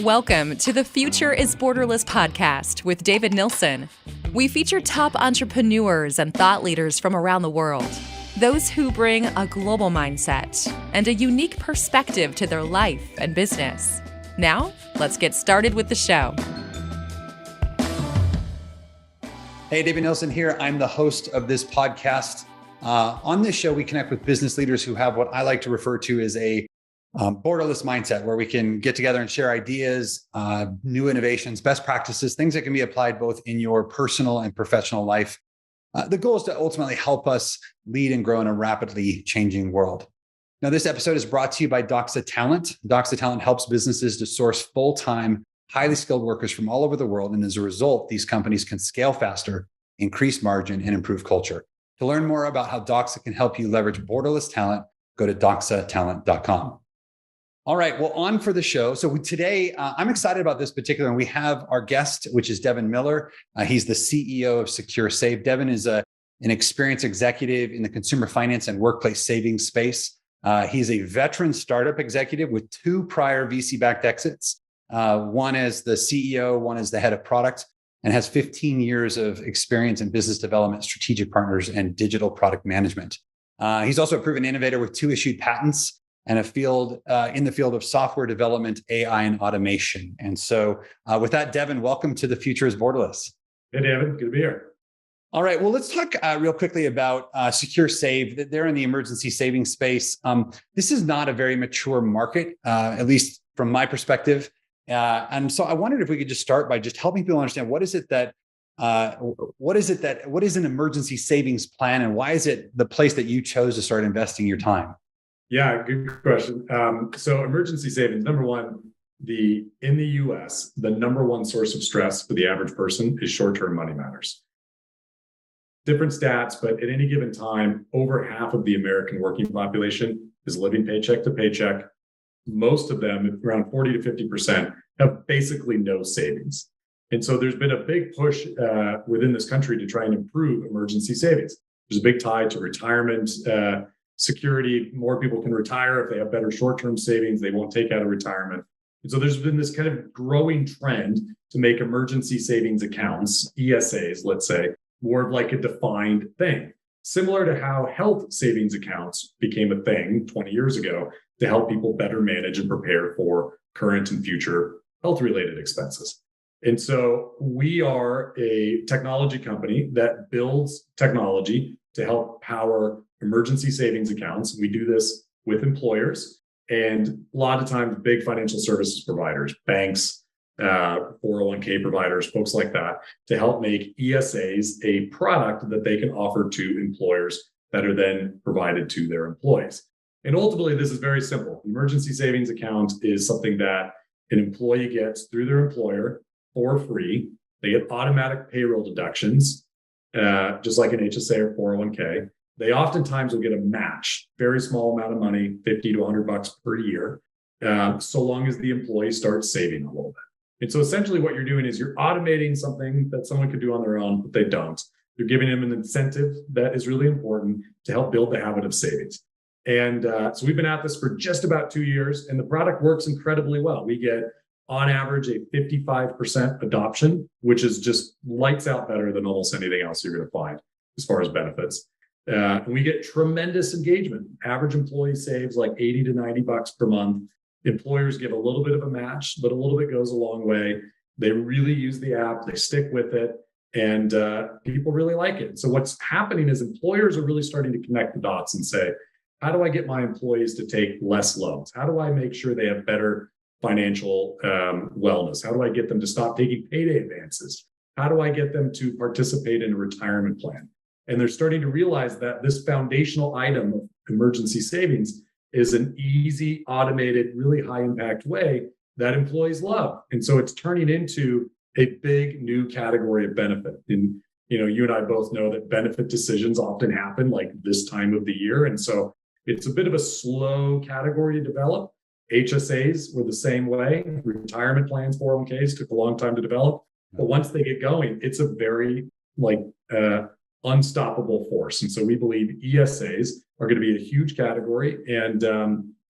Welcome to the Future is Borderless podcast with David Nilsson. We feature top entrepreneurs and thought leaders from around the world, those who bring a global mindset and a unique perspective to their life and business. Now, let's get started with the show. Hey, David Nilsson here. I'm the host of this podcast. On this show, we connect with business leaders who have what I like to refer to as a borderless mindset, where we can get together and share ideas, new innovations, best practices, things that can be applied both in your personal and professional life. The goal is to ultimately help us lead and grow in a rapidly changing world. Now, this episode is brought to you by Doxa Talent. Doxa Talent helps businesses to source full-time, highly skilled workers from all over the world. And as a result, these companies can scale faster, increase margin, and improve culture. To learn more about how Doxa can help you leverage borderless talent, go to doxatalent.com. All right, well, on for the show. So today, I'm excited about this particular, and we have our guest, which is Devin Miller. He's the CEO of Secure Save. Devin is an experienced executive in the consumer finance and workplace savings space. He's a veteran startup executive with 2 prior VC-backed exits, one as the CEO, one as the head of product, and has 15 years of experience in business development, strategic partners, and digital product management. He's also a proven innovator with 2 issued patents and in the field of software development, AI, and automation. And so with that, Devin, welcome to The Future is Borderless. Hey, Devin, good to be here. All right, well, let's talk real quickly about Secure Save. They're in the emergency savings space. This is not a very mature market, at least from my perspective. And so I wondered if we could just start by just helping people understand what is an emergency savings plan, and why is it the place that you chose to start investing your time? Yeah, good question. So emergency savings, number one, in the US, the number one source of stress for the average person is short-term money matters. Different stats, but at any given time, over half of the American working population is living paycheck to paycheck. Most of them, around 40 to 50%, have basically no savings. And so there's been a big push within this country to try and improve emergency savings. There's a big tie to retirement security. More people can retire if they have better short-term savings. They won't take out of retirement. And so there's been this kind of growing trend to make emergency savings accounts, ESAs, let's say, more of like a defined thing. Similar to how health savings accounts became a thing 20 years ago to help people better manage and prepare for current and future health-related expenses. And so we are a technology company that builds technology to help power emergency savings accounts. We do this with employers and a lot of times big financial services providers, banks, 401k providers, folks like that, to help make ESAs a product that they can offer to employers that are then provided to their employees. And ultimately, this is very simple. An emergency savings account is something that an employee gets through their employer for free. They get automatic payroll deductions, just like an HSA or 401k. They oftentimes will get a match, very small amount of money, 50 to 100 bucks per year, so long as the employee starts saving a little bit. And so essentially what you're doing is you're automating something that someone could do on their own, but they don't. You're giving them an incentive that is really important to help build the habit of savings. And so we've been at this for just about 2 years, and the product works incredibly well. We get, on average, a 55% adoption, which is just lights out better than almost anything else you're going to find as far as benefits. And we get tremendous engagement. Average employee saves like 80 to 90 bucks per month. Employers give a little bit of a match, but a little bit goes a long way. They really use the app, they stick with it, and people really like it. So what's happening is employers are really starting to connect the dots and say, how do I get my employees to take less loans? How do I make sure they have better financial wellness? How do I get them to stop taking payday advances? How do I get them to participate in a retirement plan? And they're starting to realize that this foundational item of emergency savings is an easy, automated, really high impact way that employees love. And so it's turning into a big new category of benefit. And, you and I both know that benefit decisions often happen like this time of the year. And so it's a bit of a slow category to develop. HSAs were the same way. Retirement plans, 401ks took a long time to develop. But once they get going, it's a very unstoppable force. And so we believe ESAs are going to be a huge category. And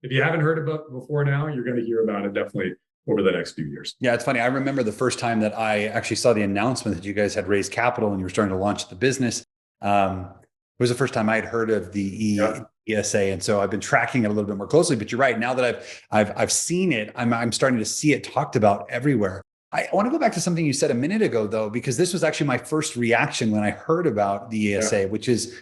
if you haven't heard about it before now, you're going to hear about it definitely over the next few years. Yeah, it's funny. I remember the first time that I actually saw the announcement that you guys had raised capital and you were starting to launch the business. It was the first time I had heard of the ESA, and so I've been tracking it a little bit more closely. But you're right. Now that I've seen it, I'm starting to see it talked about everywhere. I want to go back to something you said a minute ago, though, because this was actually my first reaction when I heard about the ESA, which is,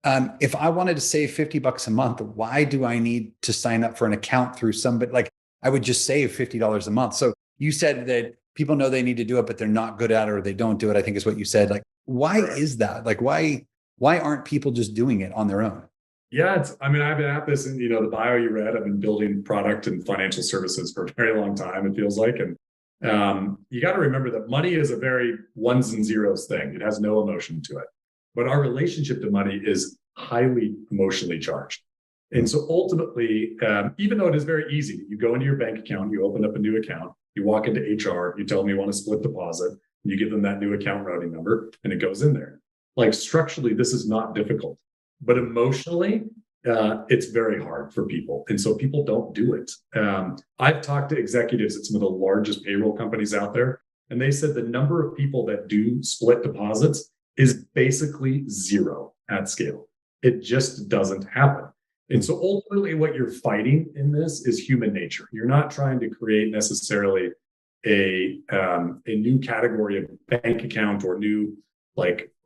if I wanted to save $50 a month, why do I need to sign up for an account through somebody? Like, I would just save $50 a month. So you said that people know they need to do it, but they're not good at it or they don't do it, I think is what you said. Like, why is that? Like, why aren't people just doing it on their own? Yeah, I've been at this, and the bio you read, I've been building product and financial services for a very long time, it feels like. And you got to remember that money is a very ones and zeros thing. It has no emotion to it. But our relationship to money is highly emotionally charged. And so ultimately, even though it is very easy, you go into your bank account, you open up a new account, you walk into HR, you tell them you want to split deposit, and you give them that new account routing number, and it goes in there. Like, structurally, this is not difficult, but emotionally, it's very hard for people. And so people don't do it. I've talked to executives at some of the largest payroll companies out there, and they said the number of people that do split deposits is basically zero at scale. It just doesn't happen. And so ultimately what you're fighting in this is human nature. You're not trying to create necessarily a new category of bank account or new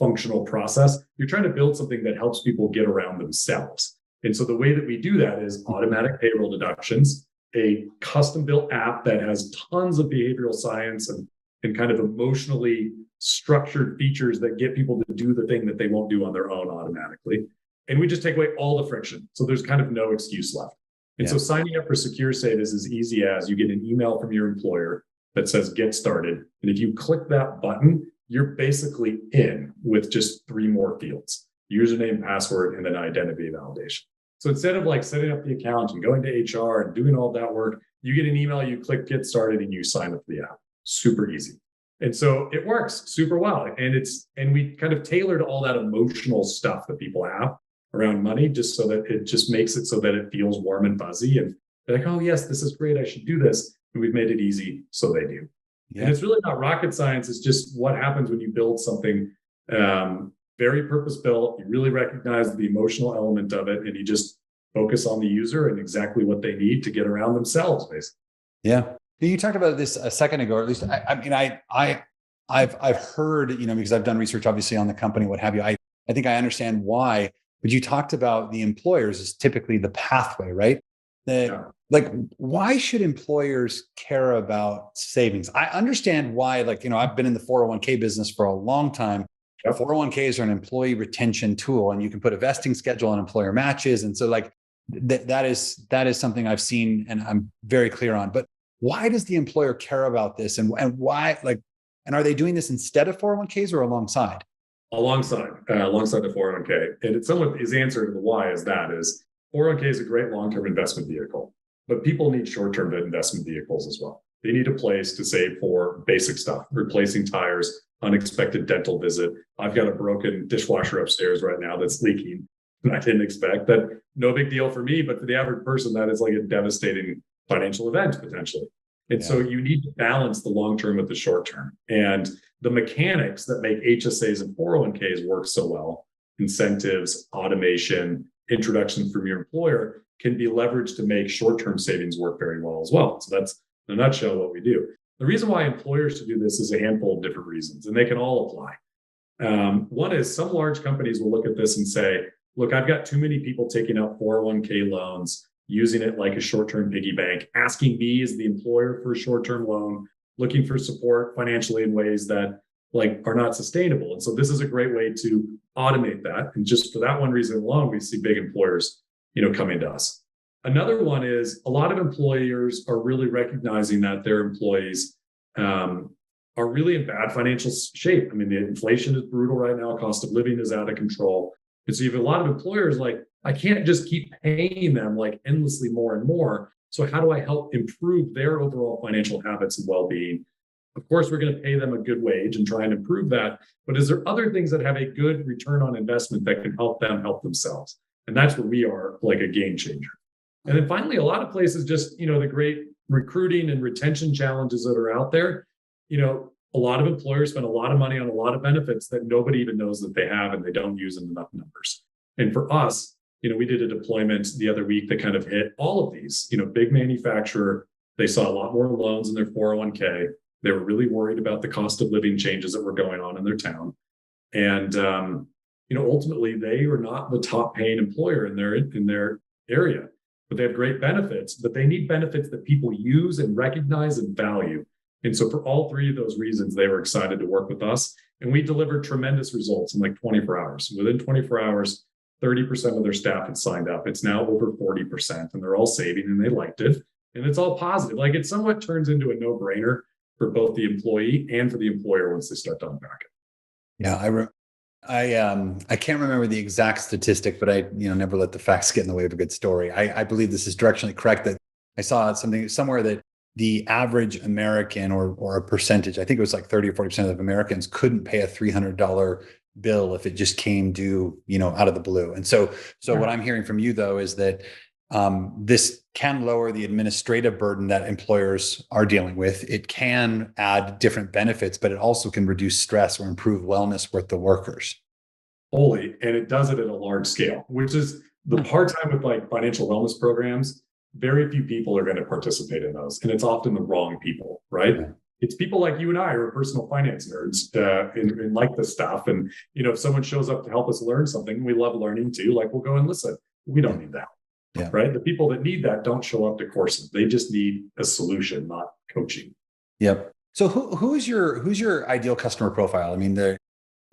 functional process. You're trying to build something that helps people get around themselves. And so the way that we do that is automatic payroll deductions, a custom built app that has tons of behavioral science and kind of emotionally structured features that get people to do the thing that they won't do on their own automatically. And we just take away all the friction. So there's kind of no excuse left. And so signing up for Secure Save is as easy as you get an email from your employer that says get started. And if you click that button, you're basically in with just 3 more fields: username, password, and then identity validation. So instead of setting up the account and going to HR and doing all that work, you get an email, you click get started, and you sign up for the app. Super easy. And so it works super well. And we kind of tailored all that emotional stuff that people have around money, just so that it just makes it so that it feels warm and fuzzy. And they're like, oh yes, this is great, I should do this. And we've made it easy, so they do. Yeah. And it's really not rocket science. It's just what happens when you build something very purpose-built. You really recognize the emotional element of it, and you just focus on the user and exactly what they need to get around themselves, basically. Yeah. You talked about this a second ago, or at least I've heard, because I've done research obviously on the company, what have you. I think I understand why, but you talked about the employers as typically the pathway, right? Why should employers care about savings? I understand why, I've been in the 401k business for a long time. 401ks are an employee retention tool, and you can put a vesting schedule on employer matches. And so that is something I've seen and I'm very clear on. But why does the employer care about this? And why, and are they doing this instead of 401ks or alongside? Alongside the 401k. And it's somewhat his answer to the why is 401k is a great long-term investment vehicle, but people need short-term investment vehicles as well. They need a place to save for basic stuff, replacing tires, unexpected dental visit. I've got a broken dishwasher upstairs right now that's leaking. And I didn't expect that. No big deal for me, but for the average person, that is like a devastating financial event potentially. And so you need to balance the long-term with the short-term. And the mechanics that make HSAs and 401ks work so well, incentives, automation, introduction from your employer, can be leveraged to make short-term savings work very well as well. So that's in a nutshell what we do. The reason why employers should do this is a handful of different reasons, and they can all apply. One is some large companies will look at this and say, look, I've got too many people taking out 401k loans, using it like a short-term piggy bank, asking me as the employer for a short-term loan, looking for support financially in ways that are not sustainable. And so this is a great way to automate that. And just for that one reason alone, we see big employers, coming to us. Another one is a lot of employers are really recognizing that their employees are really in bad financial shape. I mean, the inflation is brutal right now. Cost of living is out of control. And so you have a lot of employers I can't just keep paying them endlessly more and more. So how do I help improve their overall financial habits and well-being? Of course, we're going to pay them a good wage and try and improve that. But is there other things that have a good return on investment that can help them help themselves? And that's where we are a game changer. And then finally, a lot of places just, the great recruiting and retention challenges that are out there, a lot of employers spend a lot of money on a lot of benefits that nobody even knows that they have, and they don't use in enough numbers. And for us, we did a deployment the other week that kind of hit all of these. Big manufacturer, they saw a lot more loans in their 401k. They were really worried about the cost of living changes that were going on in their town. And, ultimately, they are not the top paying employer in their area, but they have great benefits, but they need benefits that people use and recognize and value. And so for all three of those reasons, they were excited to work with us. And we delivered tremendous results in like 24 hours. Within 24 hours, 30% of their staff had signed up. It's now over 40%, and they're all saving, and they liked it. And it's all positive. Like, it somewhat turns into a no-brainer for both the employee and for the employer once they start to unpack it. Yeah, I can't remember the exact statistic, but I never let the facts get in the way of a good story. I believe this is directionally correct, that I saw something somewhere that the average American or a percentage, I think it was like 30 or 40% of Americans couldn't pay a $300 bill if it just came due, out of the blue. And so what I'm hearing from you, though, is that this can lower the administrative burden that employers are dealing with. It can add different benefits, but it also can reduce stress or improve wellness with the workers. Wholly, and it does it at a large scale, which is the hard time with like financial wellness programs. Very few people are going to participate in those, and it's often the wrong people, right? Yeah. It's people like you and I who are personal finance nerds and like this stuff. And if someone shows up to help us learn something, we love learning too. Like, we'll go and listen. We don't need that. Yeah. Right. The people that need that don't show up to courses. They just need a solution, not coaching. Yep. So who's your ideal customer profile? I mean,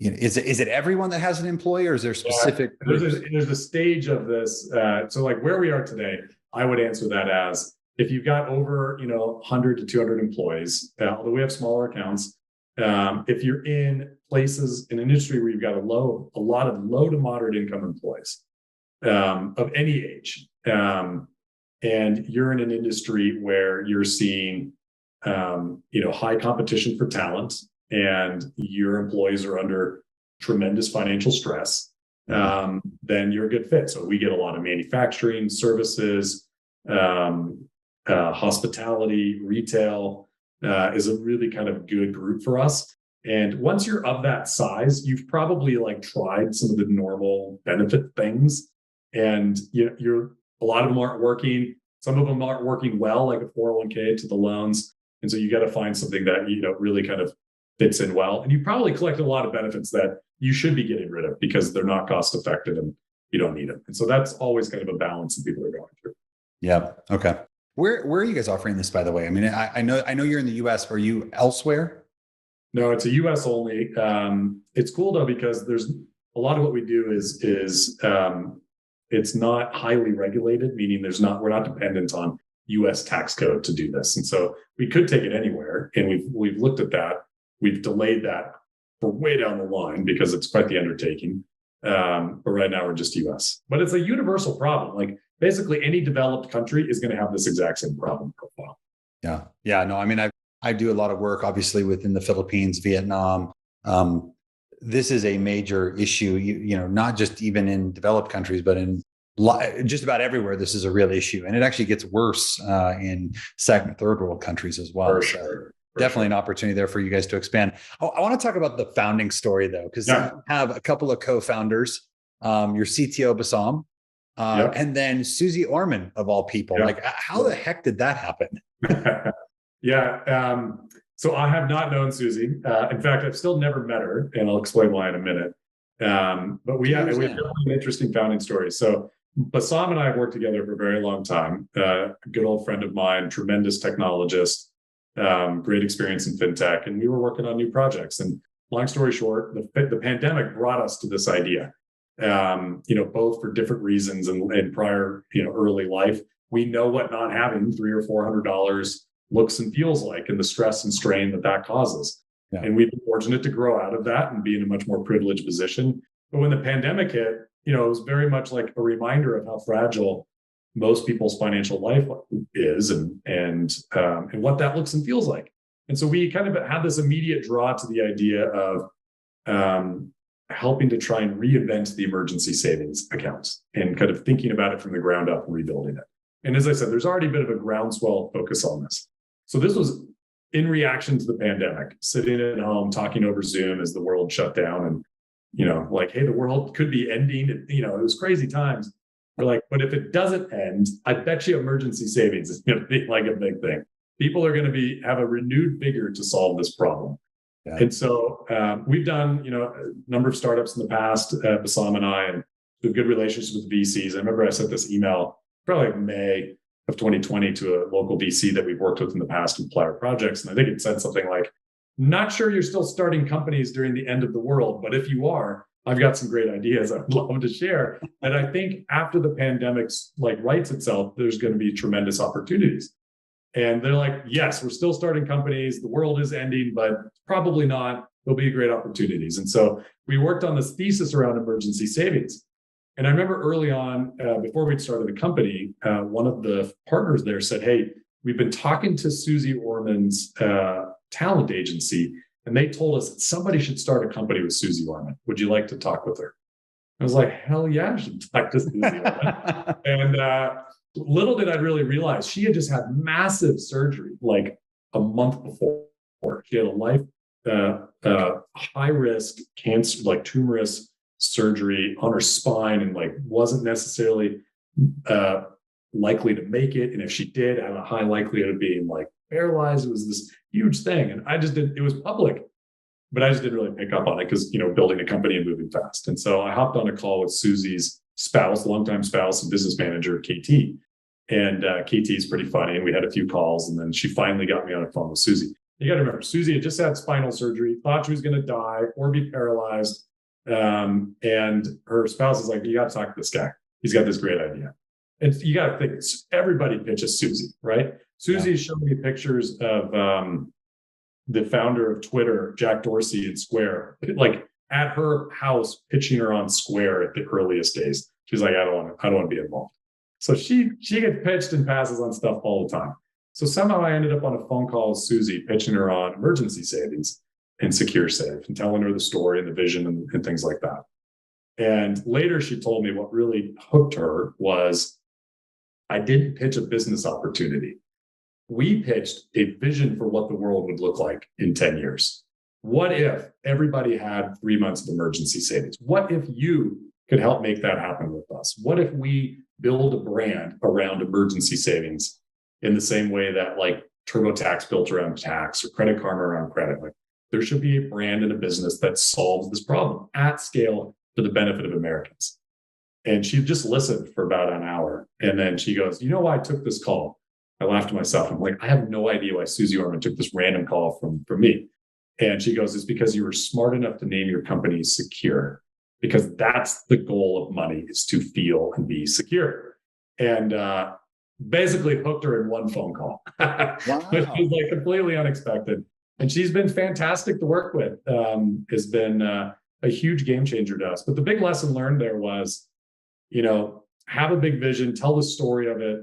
is it everyone that has an employee, or is there specific? There's a stage of this. So like where we are today, I would answer that as, if you've got over 100 to 200 employees, although we have smaller accounts, if you're in places in an industry where you've got a lot of low to moderate income employees of any age, and you're in an industry where you're seeing high competition for talent, and your employees are under tremendous financial stress, then you're a good fit. So we get a lot of manufacturing, services, hospitality, retail is a really kind of good group for us. And once you're of that size, you've probably tried some of the normal benefit things, and a lot of them aren't working. Some of them aren't working well, like a 401k to the loans. And so you got to find something that really kind of fits in well. And you probably collected a lot of benefits that you should be getting rid of because they're not cost effective and you don't need them. And so that's always kind of a balance that people are going through. Yeah. Okay. Where are you guys offering this, by the way? I mean, I know you're in the US. Are you elsewhere? No, it's a US only. It's cool though, because there's a lot of what we do is it's not highly regulated, meaning we're not dependent on US tax code to do this. And so we could take it anywhere. And we've looked at that. We've delayed that for way down the line because it's quite the undertaking. But right now we're just US. But it's a universal problem. Like basically any developed country is going to have this exact same problem profile. Yeah. Yeah. No, I mean, I do a lot of work, obviously, within the Philippines, Vietnam. This is a major issue, not just even in developed countries, but in just about everywhere. This is a real issue. And it actually gets worse in second and third world countries as well. For sure. Definitely an opportunity there for you guys to expand. I want to talk about the founding story, though, because you have a couple of co-founders, your CTO, Bassam, and then Suze Orman, of all people. Yeah. Like, how the heck did that happen? Yeah. So I have not known Suze. In fact, I've still never met her, and I'll explain why in a minute. But we have an interesting founding story. So Bassam and I have worked together for a very long time. A good old friend of mine, tremendous technologist, great experience in fintech, and we were working on new projects. And long story short, the pandemic brought us to this idea. Both for different reasons and prior, early life. We know what not having $300 or $400 looks and feels like, and the stress and strain that causes. Yeah. And we've been fortunate to grow out of that and be in a much more privileged position. But when the pandemic hit, it was very much like a reminder of how fragile most people's financial life is and what that looks and feels like. And so we kind of had this immediate draw to the idea of helping to try and reinvent the emergency savings accounts and kind of thinking about it from the ground up and rebuilding it. And as I said, there's already a bit of a groundswell focus on this. So this was in reaction to the pandemic, sitting at home, talking over Zoom as the world shut down and, like, hey, the world could be ending. It was crazy times. We're like, but if it doesn't end, I bet you emergency savings is going to be like a big thing. People are going to have a renewed vigor to solve this problem. Yeah. And so we've done, a number of startups in the past, Bassam and I, and we have good relationships with VCs. I remember I sent this email probably like May of 2020 to a local VC that we've worked with in the past in prior projects. And I think it said something like, not sure you're still starting companies during the end of the world, but if you are, I've got some great ideas I'd love to share. And I think after the pandemic rights itself, there's going to be tremendous opportunities. And they're like, yes, we're still starting companies. The world is ending, but probably not. There'll be great opportunities. And so we worked on this thesis around emergency savings. And I remember early on, before we'd started the company, one of the partners there said, hey, we've been talking to Suze Orman's talent agency, and they told us that somebody should start a company with Suze Orman. Would you like to talk with her? I was like, hell yeah, I should talk to Suze Orman. And little did I really realize she had just had massive surgery like a month before. She had a high risk cancer, like tumorous surgery on her spine, and wasn't necessarily likely to make it. And if she did, had a high likelihood of being paralyzed. It was this huge thing. And it was public, but I just didn't really pick up on it because, building a company and moving fast. And so I hopped on a call with Suze's spouse, longtime spouse and business manager, KT. And KT is pretty funny. And we had a few calls, and then she finally got me on a phone with Suze. You got to remember, Suze had just had spinal surgery, thought she was going to die or be paralyzed. And her spouse is like, you got to talk to this guy. He's got this great idea. And you got to think, everybody pitches Suze, right? Suze showed me pictures of the founder of Twitter, Jack Dorsey, in Square, at her house, pitching her on Square at the earliest days. She's like, I don't want to be involved. So she gets pitched and passes on stuff all the time. So somehow I ended up on a phone call with Suze, pitching her on emergency savings and Secure Save, and telling her the story and the vision and things like that. And later she told me what really hooked her was I didn't pitch a business opportunity. We pitched a vision for what the world would look like in 10 years. What if everybody had 3 months of emergency savings? What if you could help make that happen with us? What if we build a brand around emergency savings in the same way that TurboTax built around tax or Credit Karma around credit? There should be a brand and a business that solves this problem at scale for the benefit of Americans. And she just listened for about an hour. And then she goes, you know why I took this call? I laughed to myself. I'm like, I have no idea why Suze Orman took this random call from me. And she goes, it's because you were smart enough to name your company Secure, because that's the goal of money, is to feel and be secure. And basically hooked her in one phone call. Wow. Which was completely unexpected. And she's been fantastic to work with. Has been a huge game changer to us. But the big lesson learned there was, have a big vision, tell the story of it,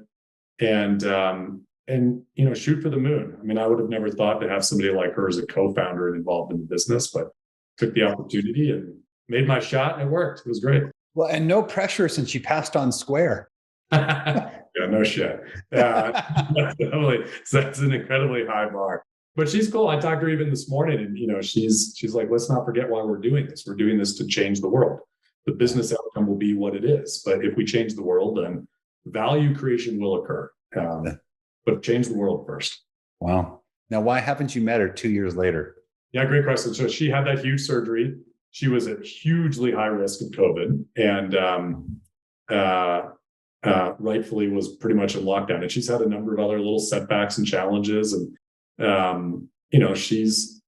and shoot for the moon. I mean, I would have never thought to have somebody like her as a co-founder and involved in the business, but took the opportunity and made my shot, and it worked. It was great. Well, and no pressure since you passed on Square. Yeah, no shit. That's an incredibly high bar. But she's cool. I talked to her even this morning, and she's like, let's not forget why we're doing this. We're doing this to change the world. The business outcome will be what it is. But if we change the world, then value creation will occur. But change the world first. Wow. Now, why haven't you met her 2 years later? Yeah, great question. So she had that huge surgery. She was at hugely high risk of COVID, and rightfully was pretty much in lockdown. And she's had a number of other little setbacks and challenges. And she's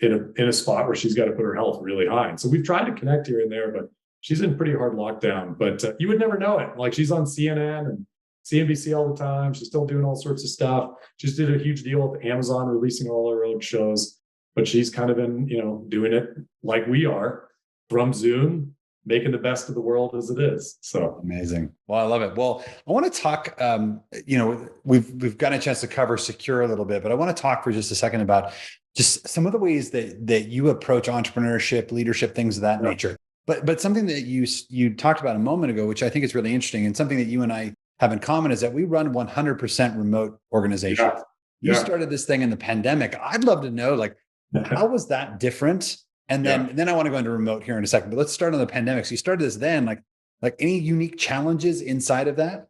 in a spot where she's got to put her health really high. And so we've tried to connect here and there, but she's in pretty hard lockdown. But you would never know it. She's on CNN and CNBC all the time. She's still doing all sorts of stuff. She just did a huge deal with Amazon, releasing all her own shows. But she's kind of been, doing it like we are from Zoom, making the best of the world as it is. So amazing. Well, I love it. Well, I want to talk, we've gotten a chance to cover Secure a little bit, but I want to talk for just a second about just some of the ways that you approach entrepreneurship, leadership, things of that nature. But something that you talked about a moment ago, which I think is really interesting, and something that you and I have in common, is that we run 100% remote organizations. Yeah. You started this thing in the pandemic. I'd love to know, like, how was that different? And then I want to go into remote here in a second, but let's start on the pandemic. So you started this then, like any unique challenges inside of that?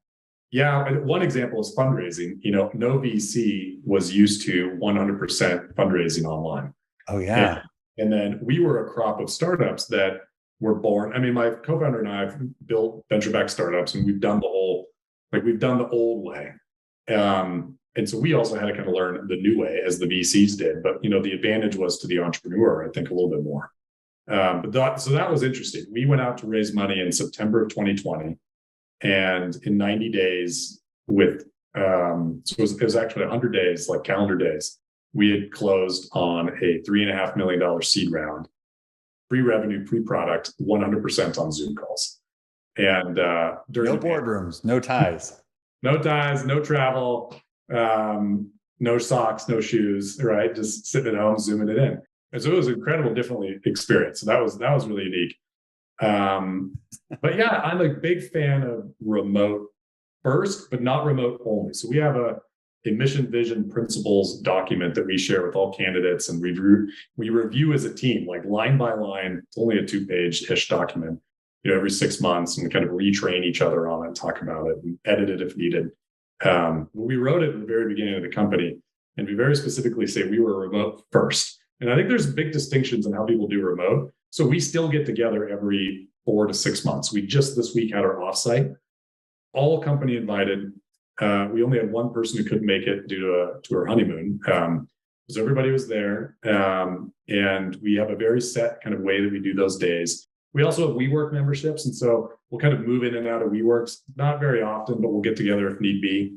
Yeah, one example is fundraising. No VC was used to 100% fundraising online. Oh yeah. And then we were a crop of startups that were born. I mean, my co-founder and I have built venture-backed startups, and we've done the old way. And so we also had to kind of learn the new way as the VCs did. But the advantage was to the entrepreneur, I think, a little bit more. So that was interesting. We went out to raise money in September of 2020, and in 90 days, it was actually 100 days, like calendar days, we had closed on a $3.5 million seed round, pre-revenue, pre-product, 100% on Zoom calls. And during no boardrooms, no ties, no travel, no socks, no shoes, right? Just sitting at home, zooming it in. And so it was an incredible, different experience. So that was really unique. But yeah, I'm a big fan of remote first, but not remote only. So we have a mission, vision, principles document that we share with all candidates, and we review as a team, like line by line. It's only a 2-page-ish document, every 6 months, and we kind of retrain each other on it, talk about it, and edit it if needed. We wrote it at the very beginning of the company, and we very specifically say we were remote first. And I think there's big distinctions in how people do remote. So we still get together every 4 to 6 months. We just this week had our offsite, all company invited. We only had one person who couldn't make it due to her honeymoon. So everybody was there. And we have a very set kind of way that we do those days. We also have WeWork memberships. And so we'll kind of move in and out of WeWorks, not very often, but we'll get together if need be.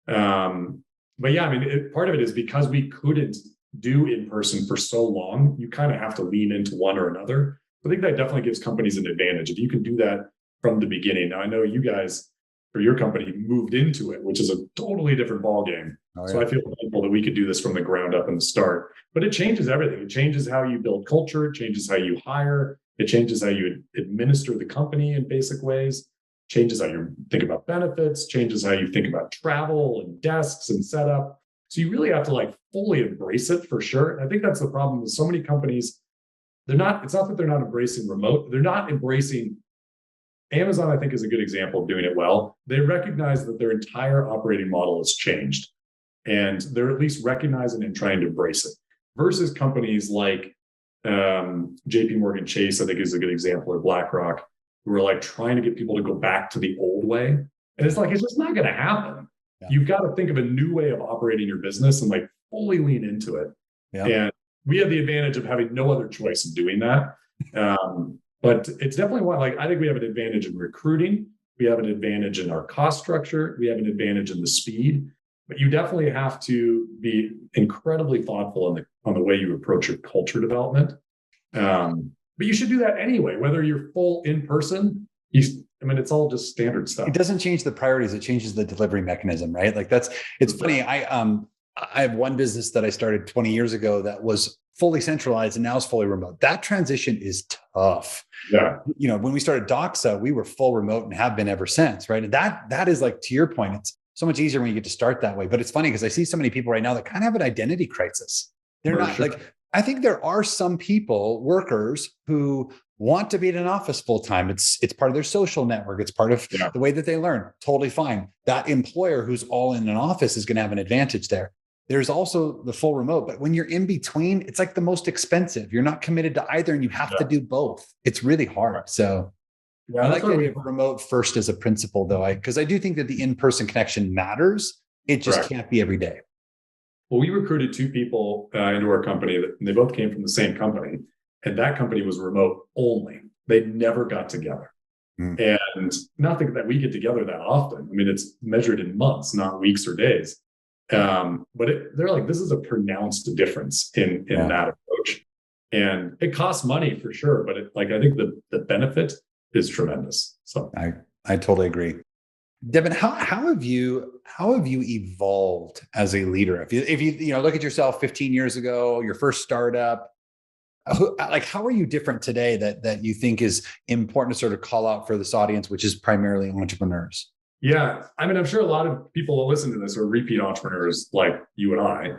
But yeah, I mean, part of it is because we couldn't do in person for so long, you kind of have to lean into one or another. I think that definitely gives companies an advantage if you can do that from the beginning. Now, I know you guys, for your company, moved into it, which is a totally different ballgame. Oh, yeah. So I feel thankful that we could do this from the ground up in the start. But it changes everything. It changes how you build culture. It changes how you hire. It changes how you administer the company in basic ways. Changes how you think about benefits. Changes how you think about travel and desks and setup. So you really have to fully embrace it for sure. I think that's the problem with so many companies. It's not that they're not embracing remote. They're not embracing. Amazon, I think, is a good example of doing it well. They recognize that their entire operating model has changed, and they're at least recognizing and trying to embrace it. Versus companies like JP Morgan Chase, I think, is a good example, or BlackRock, who are trying to get people to go back to the old way. And it's just not going to happen. Yeah. You've got to think of a new way of operating your business and fully lean into it. Yeah. And we have the advantage of having no other choice of doing that. But it's definitely I think we have an advantage in recruiting. We have an advantage in our cost structure. We have an advantage in the speed. But you definitely have to be incredibly thoughtful on the way you approach your culture development. But you should do that anyway, whether you're full in person. It's all just standard stuff. It doesn't change the priorities. It changes the delivery mechanism, right? It's funny. I have one business that I started 20 years ago that was fully centralized and now is fully remote. That transition is tough. Yeah. When we started Doxa, we were full remote and have been ever since, right? And that is to your point, it's so much easier when you get to start that way. But it's funny because I see so many people right now that kind of have an identity crisis. They're not I think there are some workers who want to be in an office full time. It's part of their social network. It's part of the way that they learn. Totally fine. That employer who's all in an office is going to have an advantage there. There's also the full remote, but when you're in between, it's the most expensive. You're not committed to either, and you have to do both. It's really hard. So I like the idea of remote first as a principle, though, because I do think that the in-person connection matters. It just can't be every day. Well, we recruited 2 people into our company, and they both came from the same company. And that company was remote only. They never got together. And not that we get together that often. It's measured in months, not weeks or days. But they're this is a pronounced difference in that approach. And it costs money for sure, but I think the benefit is tremendous. So I totally agree. Devin, how have you evolved as a leader? If you look at yourself 15 years ago, your first startup, Like, how are you different today that you think is important to sort of call out for this audience, which is primarily entrepreneurs? Yeah. I mean, I'm sure a lot of people that listen to this are repeat entrepreneurs like you and I.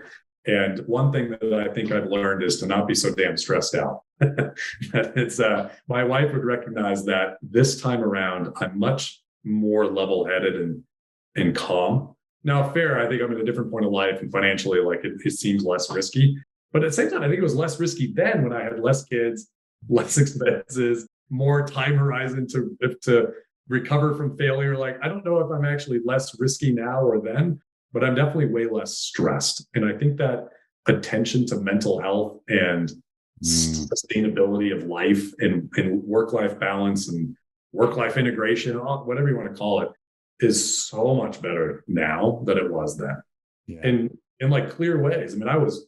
And one thing that I think I've learned is to not be so damn stressed out. It's my wife would recognize that this time around, I'm much more level-headed and calm. Now, fair, I think I'm at a different point of life, and financially, like it seems less risky. But at the same time, I think it was less risky then when I had less kids, less expenses, more time horizon to recover from failure. Like, I don't know if I'm actually less risky now or then, but I'm definitely way less stressed. And I think that attention to mental health and sustainability of life and work-life balance and work-life integration, whatever you want to call it, is so much better now than it was then. Yeah. And in like clear ways. I mean, I was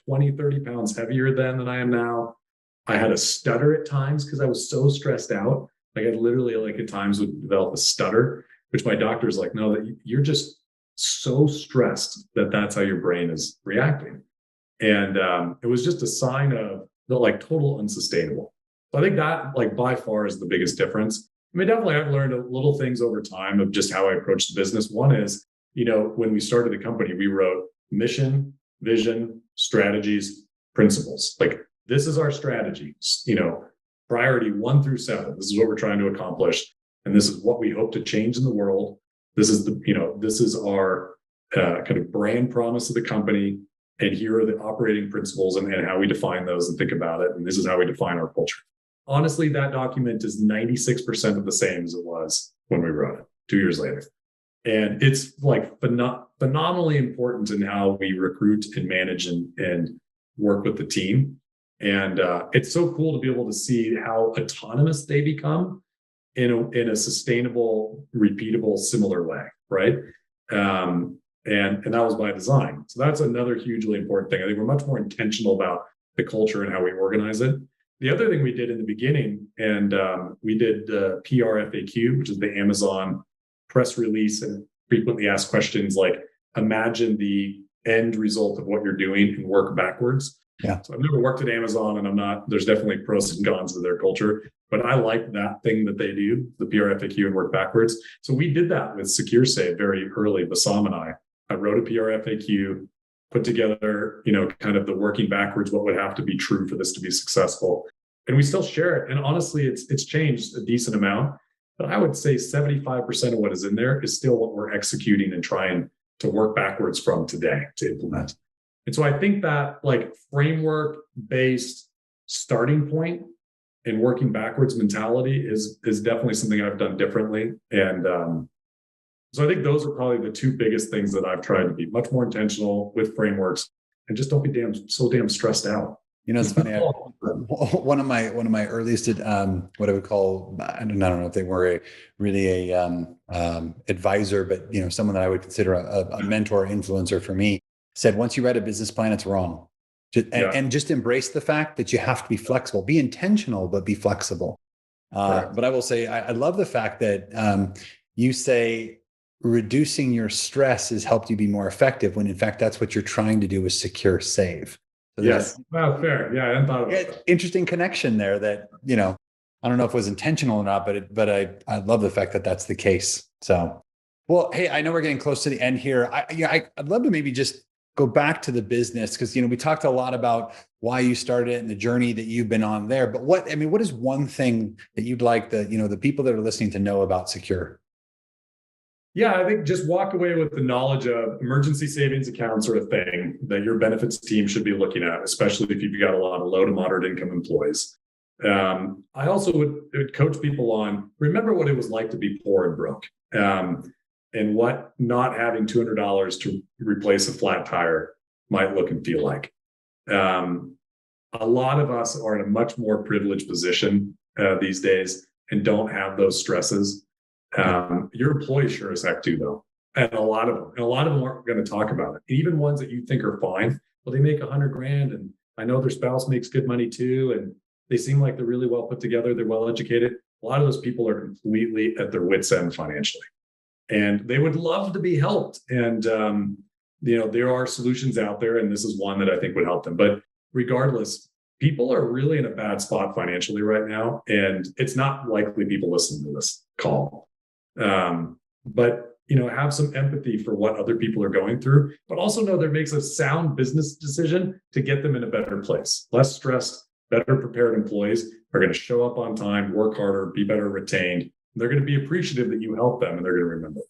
20, 30 pounds heavier then than I am now. I had a stutter at times because I was so stressed out. Like I literally like at times would develop a stutter, which my doctor's like, no, that you're just so stressed that's how your brain is reacting. And it was just a sign of the like total unsustainable. So I think that like by far is the biggest difference. I mean, definitely I've learned little things over time of just how I approach the business. One is, when we started the company, we wrote mission, vision, strategies, principles. Like this is our strategy, priority 1 through 7. This is what we're trying to accomplish. And this is what we hope to change in the world. This is this is our kind of brand promise of the company. And here are the operating principles and how we define those and think about it. And this is how we define our culture. Honestly, that document is 96% of the same as it was when we wrote it 2 years later. And it's like phenomenally important in how we recruit and manage and work with the team. And it's so cool to be able to see how autonomous they become in a sustainable, repeatable, similar way, right? And that was by design. So that's another hugely important thing. I think we're much more intentional about the culture and how we organize it. The other thing we did in the beginning, and we did PR FAQ, which is the Amazon press release and frequently asked questions like, imagine the end result of what you're doing and work backwards. Yeah. So I've never worked at Amazon and there's definitely pros and cons to their culture, but I like that thing that they do, the PR FAQ and work backwards. So we did that with SecureSave very early, Bassam and I wrote a PR FAQ, put together, kind of the working backwards, what would have to be true for this to be successful. And we still share it. And honestly, it's changed a decent amount, but I would say 75% of what is in there is still what we're executing and trying to work backwards from today to implement. And so I think that like framework-based starting point and working backwards mentality is definitely something I've done differently. And so I think those are probably the two biggest things that I've tried to be much more intentional with frameworks and just don't be so damn stressed out. It's funny. One of my earliest, what I would call, I don't know if they were really a advisor, but someone that I would consider a mentor, influencer for me, said once you write a business plan, it's wrong, and just embrace the fact that you have to be flexible, be intentional, but be flexible. But I will say, I love the fact that you say reducing your stress has helped you be more effective, when in fact that's what you're trying to do is secure save. So yes. Well, fair. Yeah, I hadn't thought about that. Interesting connection there that, I don't know if it was intentional or not, but I love the fact that that's the case. So, well, hey, I know we're getting close to the end here. I'd love to maybe just go back to the business because, we talked a lot about why you started it and the journey that you've been on there. But what is one thing that you'd like the people that are listening to know about Secure? Yeah, I think just walk away with the knowledge of emergency savings account sort of thing that your benefits team should be looking at, especially if you've got a lot of low to moderate income employees. I also would coach people on, remember what it was like to be poor and broke, and what not having $200 to replace a flat tire might look and feel like. A lot of us are in a much more privileged position these days and don't have those stresses. Your employees sure as heck do, though. And a lot of them aren't going to talk about it. Even ones that you think are fine, well, they make $100,000 and I know their spouse makes good money too. And they seem like they're really well put together. They're well educated. A lot of those people are completely at their wits' end financially, and they would love to be helped. And, there are solutions out there, and this is one that I think would help them. But regardless, people are really in a bad spot financially right now, and it's not likely people listening to this call. But have some empathy for what other people are going through, but also know that it makes a sound business decision to get them in a better place. Less stressed, better prepared employees are going to show up on time, work harder, be better retained. They're going to be appreciative that you help them, and they're going to remember that.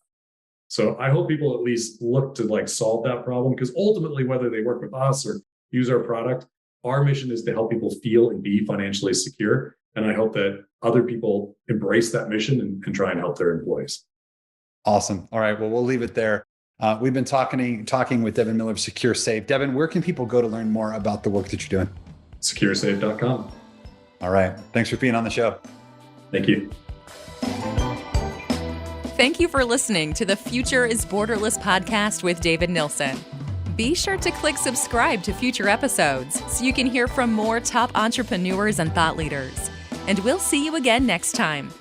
So I hope people at least look to solve that problem, because ultimately, whether they work with us or use our product, our mission is to help people feel and be financially secure. And I hope that other people embrace that mission and try and help their employees. Awesome. All right. Well, we'll leave it there. We've been talking with Devin Miller of SecureSafe. Devin, where can people go to learn more about the work that you're doing? SecureSafe.com. All right. Thanks for being on the show. Thank you. Thank you for listening to the Future is Borderless podcast with David Nilsson. Be sure to click subscribe to future episodes so you can hear from more top entrepreneurs and thought leaders. And we'll see you again next time.